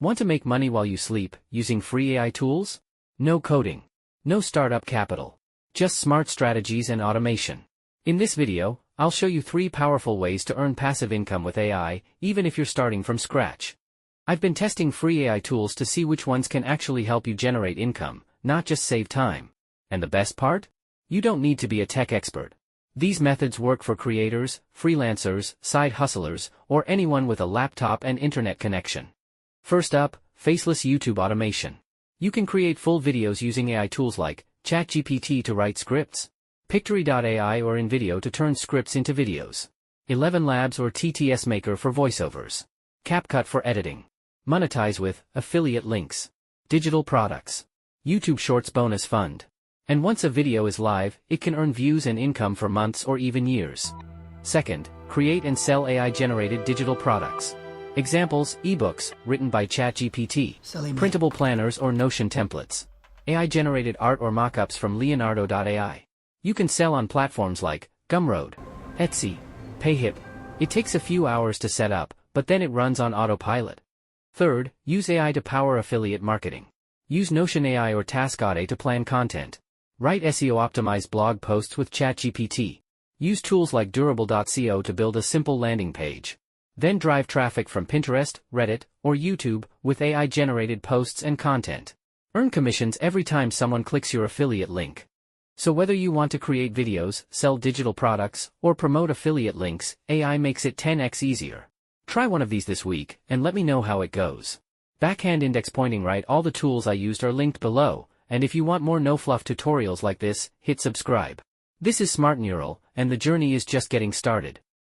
Want to make money while you sleep, using free AI tools? No coding. No startup capital. Just smart strategies and automation. In this video, I'll show you 3 powerful ways to earn passive income with AI, even if you're starting from scratch. I've been testing free AI tools to see which ones can actually help you generate income, not just save time. And the best part? You don't need to be a tech expert. These methods work for creators, freelancers, side hustlers, or anyone with a laptop and internet connection. First up, faceless YouTube automation. You can create full videos using AI tools like ChatGPT to write scripts, Pictory.ai or InVideo to turn scripts into videos, ElevenLabs or TTS Maker for voiceovers, CapCut for editing. Monetize with affiliate links, digital products, YouTube Shorts bonus fund. And once a video is live, it can earn views and income for months or even years. Second, create and sell AI-generated digital products. Examples, ebooks, written by ChatGPT, printable planners or Notion templates, AI-generated art or mockups from Leonardo.ai. You can sell on platforms like Gumroad, Etsy, Payhip. It takes a few hours to set up, but then it runs on autopilot. Third, use AI to power affiliate marketing. Use Notion AI or TaskAuto to plan content. Write SEO-optimized blog posts with ChatGPT. Use tools like Durable.co to build a simple landing page. Then drive traffic from Pinterest, Reddit, or YouTube with AI-generated posts and content. Earn commissions every time someone clicks your affiliate link. So whether you want to create videos, sell digital products, or promote affiliate links, AI makes it 10x easier. Try one of these this week, and let me know how it goes. Backhand index pointing right, all the tools I used are linked below, and if you want more no-fluff tutorials like this, hit subscribe. This is SmartNeural, and the journey is just getting started.